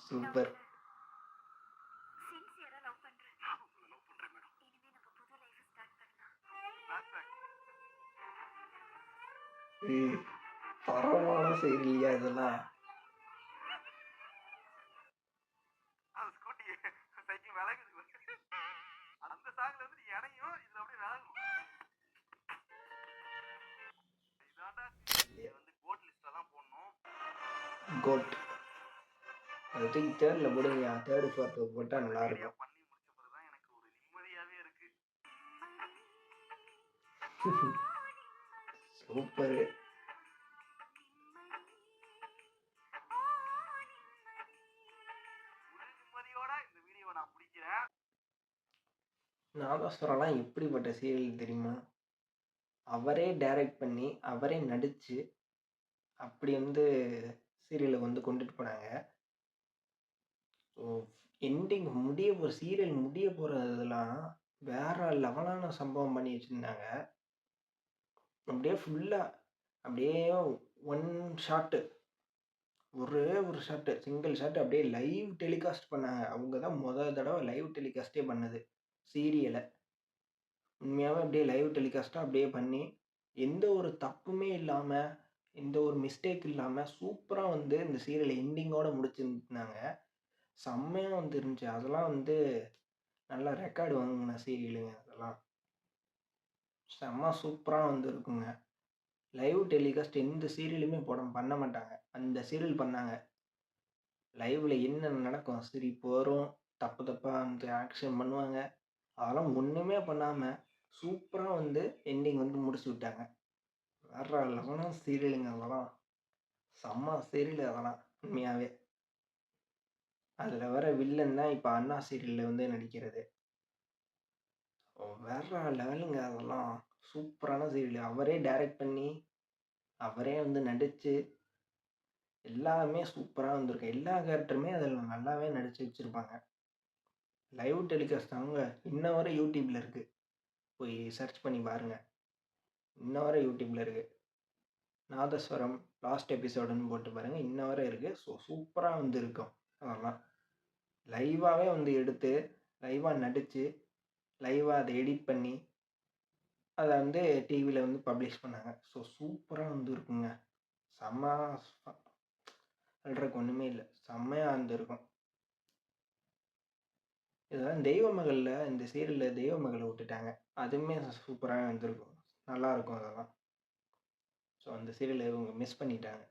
சூப்பர். தரமான சீரியல்யா இதெல்லாம். கோட் அதை தூக்கி தேர்டில் போடுங்க, தேர்டு ஃபோர்த்து போட்டால் நல்லா இருக்கும். சூப்பரு. நாதஸ்வரம்லாம் எப்படிப்பட்ட சீரியல் தெரியுமா? அவரே டைரக்ட் பண்ணி அவரே நடிச்சு அப்படி வந்து சீரியலை வந்து கொண்டுட்டு போனாங்க. ஸோ எண்டிங் ஒரு சீரியல் முடிய போகிறதுலாம் வேற லெவலான சம்பவம் பண்ணி வச்சுருந்தாங்க. அப்படியே ஃபுல்லாக அப்படியே ஒன் ஷாட்டு, ஒரே ஒரு ஷாட்டு, சிங்கிள் ஷாட்டு அப்படியே லைவ் டெலிகாஸ்ட் பண்ணாங்க. அவங்க தான் தடவை லைவ் டெலிகாஸ்டே பண்ணது சீரியலை. உண்மையாகவே அப்படியே லைவ் டெலிகாஸ்ட்டாக அப்படியே பண்ணி எந்த ஒரு தப்புமே இல்லாமல், எந்த ஒரு மிஸ்டேக் இல்லாமல் சூப்பராக வந்து இந்த சீரியலை எண்டிங்கோட முடிச்சிருந்தாங்க. செம்மையாக வந்து இருந்துச்சு. அதெல்லாம் வந்து நல்லா ரெக்கார்டு வாங்கின சீரியலுங்க அதெல்லாம். செம்ம சூப்பராக வந்து இருக்குங்க. லைவ் டெலிகாஸ்ட் எந்த சீரியலுமே பண்ண மாட்டாங்க. அந்த சீரியல் பண்ணாங்க. லைவ்ல என்ன நடக்கும், சிரிப்பு வரும், தப்பு தப்பாக வந்து ஆக்ஷன் பண்ணுவாங்க. அதெல்லாம் ஒன்றுமே பண்ணாமல் சூப்பராக வந்து எண்டிங் வந்து முடிச்சு விட்டாங்க. வேற லெவலான சீரியலுங்க அதெல்லாம். செம்ம சீரியல் அதெல்லாம் உண்மையாகவே. அதில் வர வில்லன் தான் இப்போ அண்ணா சீரியலில் வந்து நடிக்கிறது. வேற லெவலுங்க அதெல்லாம். சூப்பரான சீரியல். அவரே டைரக்ட் பண்ணி அவரே வந்து நடித்து எல்லாமே சூப்பராக வந்திருக்கு. எல்லா கேரக்டருமே அதில் நல்லாவே நடித்து வச்சுருப்பாங்க. லைவ் டெலிகாஸ்ட் அவங்க இன்ன வரை யூடியூப்பில் இருக்குது. போய் சர்ச் பண்ணி பாருங்கள். இன்ன வரை யூடியூப்பில் இருக்குது. நாதஸ்வரம் லாஸ்ட் எபிசோடுன்னு போட்டு பாருங்கள், இன்ன வரை இருக்குது. ஸோ சூப்பராக வந்து இருக்கும். அதெல்லாம் லைவாகவே வந்து எடுத்து லைவாக நடித்து லைவாக அதை எடிட் பண்ணி அதை வந்து டிவியில் வந்து பப்ளிஷ் பண்ணாங்க. ஸோ சூப்பராக வந்து இருக்குங்க. செம்ம சொல்கிறதுக்கு ஒன்றுமே இல்லை, செம்மையாக இருந்திருக்கும். இதெல்லாம் தெய்வ மகளில், இந்த சீரியலில் தெய்வ மகளை விட்டுட்டாங்க. அதுவுமே சூப்பராக இருந்திருக்கும், நல்லாயிருக்கும் அதெல்லாம். ஸோ அந்த சீரியலை இவங்க மிஸ் பண்ணிட்டாங்க.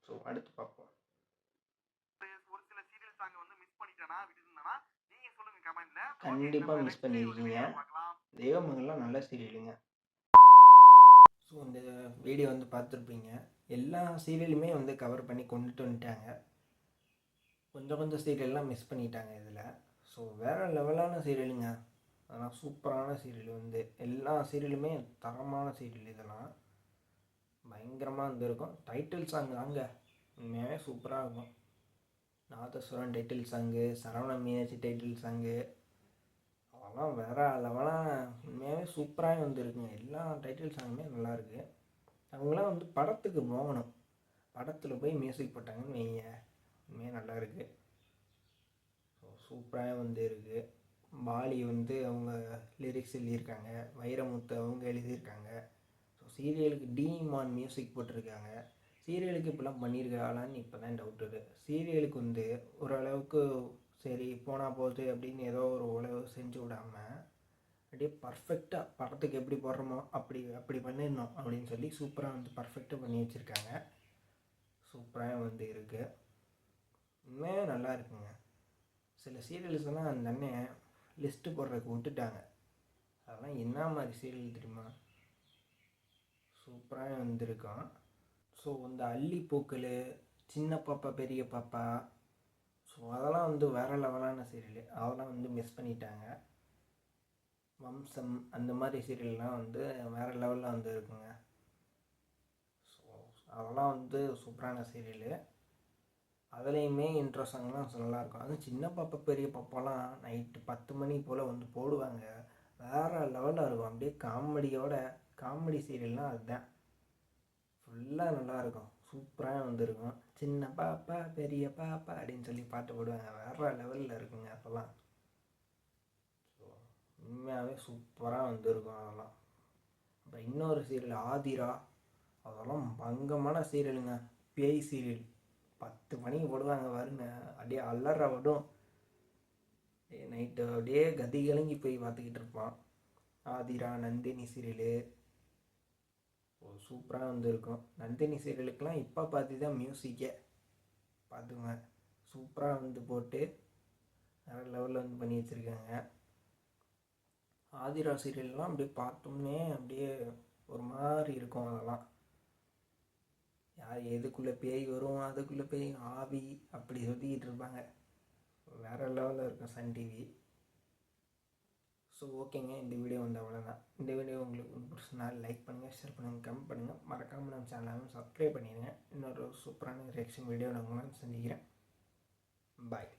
ஸோ அடுத்து பார்ப்போம். கண்டிப்பாக மிஸ் பண்ணியிருக்கீங்க. தெய்வ மகள்லாம் நல்ல சீரியலுங்க. ஸோ இந்த வீடியோ வந்து பார்த்துருப்பீங்க. எல்லா சீரியலுமே வந்து கவர் பண்ணி கொண்டுட்டு வந்துட்டாங்க. கொஞ்சம் கொஞ்சம் சீரியல்லாம் மிஸ் பண்ணிட்டாங்க இதில். ஸோ வேறு லெவலான சீரியலுங்க. அதெல்லாம் சூப்பரான சீரியல் வந்து எல்லா சீரியலுமே தரமான சீரியல். இதெல்லாம் பயங்கரமாக இருந்திருக்கும். டைட்டில் சாங் தாங்க உண்மையாகவே சூப்பராக இருக்கும். Nadhaswaram title song, Saravana Meenakshi title song, அதெல்லாம் வேறு லெவலாக உண்மையாகவே சூப்பராக வந்துருக்குங்க. எல்லா டைட்டில் சாங்குமே நல்லாயிருக்கு. அவங்களாம் வந்து படத்துக்கு போகணும். படத்தில் போய் மியூசிக் போட்டாங்கன்னு வைங்க, உண்மையாக நல்லா இருக்குது. ஸோ சூப்பராக வந்து இருக்குது. பாலி வந்து அவங்க லிரிக்ஸ் எழுதியிருக்காங்க. வைரமுத்து அவங்க எழுதியிருக்காங்க. ஸோ சீரியலுக்கு டிமான் மியூசிக் போட்டிருக்காங்க. சீரியலுக்கு இப்போலாம் பண்ணியிருக்காங்களான்னு இப்போ தான் டவுட் இருக்குது. சீரியலுக்கு வந்து ஓரளவுக்கு சரி போனால் போகுது அப்படின்னு ஏதோ ஒரு உழவு செஞ்சு விடாமல் அப்படியே பர்ஃபெக்டாக படத்துக்கு எப்படி போடுறோமோ அப்படி பண்ணிடணும் அப்படின்னு சொல்லி சூப்பராக வந்து பர்ஃபெக்டாக பண்ணி வச்சுருக்காங்க. சூப்பராக வந்து இருக்குது. உண்மையாக நல்லா இருக்குங்க. சில சீரியல்ஸ் எல்லாம் அந்த அண்ணன் லிஸ்ட்டு போடுறதுக்கு விட்டுட்டாங்க. அதெல்லாம் என்ன மாதிரி சீரியல் தெரியுமா? சூப்பராக வந்துருக்கான். ஸோ இந்த அல்லிப்பூக்கள், சின்ன பாப்பா பெரிய பாப்பா, ஸோ அதெல்லாம் வந்து வேறு லெவலான சீரியல். அதெல்லாம் வந்து மிஸ் பண்ணிட்டாங்க. வம்சம் அந்த மாதிரி சீரியல்லாம் வந்து வேறு லெவலில் வந்து இருக்குங்க. ஸோ அதெல்லாம் வந்து சூப்பரான சீரியலு. அதுலேயுமே இன்ட்ரோ சாங்லாம் நல்லாயிருக்கும். அதுவும் சின்ன பாப்பா பெரிய பாப்பாலாம் நைட்டு 10 மணி போல் வந்து போடுவாங்க. வேறு லெவலில் இருக்கும். அப்படியே காமெடி சீரியல்னால் அதுதான். ஃபுல்லாக நல்லாயிருக்கும். சூப்பராக வந்துருக்கும். சின்ன பாப்பா பெரிய பாப்பா அப்படின்னு சொல்லி பாட்டு போடுவாங்க. வேறு லெவலில் இருக்குங்க அப்போல்லாம். ஸோ உண்மையாகவே சூப்பராக வந்துருக்கும் அதெல்லாம். அப்புறம் இன்னொரு சீரியல் ஆதிரா, அதெல்லாம் பங்கமான சீரியலுங்க. பேய் சீரியல் 10 மணிக்கு போடுவாங்க பாருங்க. அப்படியே அலற விடும். நைட்டு அப்படியே கதி கலங்கி போய் பார்த்துக்கிட்டு இருப்பான். ஆதிரா, நந்தினி சீரியலு சூப்பராக வந்துருக்கும். நந்தினி சீரியலுக்கெலாம் இப்போ பார்த்து தான் மியூசிக்கே பார்த்துங்க. சூப்பராக வந்து போட்டு வேறு லெவலில் வந்து பண்ணி வச்சுருக்காங்க. ஆதிரா சீரியல்லாம் அப்படியே பார்த்தோம்னே அப்படியே ஒரு மாதிரி இருக்கும். அதெல்லாம் யார் எதுக்குள்ளே பேய் வரும், அதுக்குள்ளே பேய் ஆவி அப்படி சொல்லிக்கிட்டு இருப்பாங்க. வேறு லெவலில் இருக்கும் சன் டிவி. ஸோ ஓகேங்க, இந்த வீடியோ வந்து அவ்வளோதான். இந்த வீடியோ உங்களுக்கு பிடிச்சிருந்தா லைக் பண்ணுங்கள், ஷேர் பண்ணுங்கள், கமெண்ட் பண்ணுங்கள். மறக்காமல் நம்ம சேனலை சப்ஸ்கிரைப் பண்ணிடுங்க. இன்னொரு சூப்பரான ரியாக்ஷன் வீடியோ நான் உங்களை சந்திக்கிறேன். பாய்.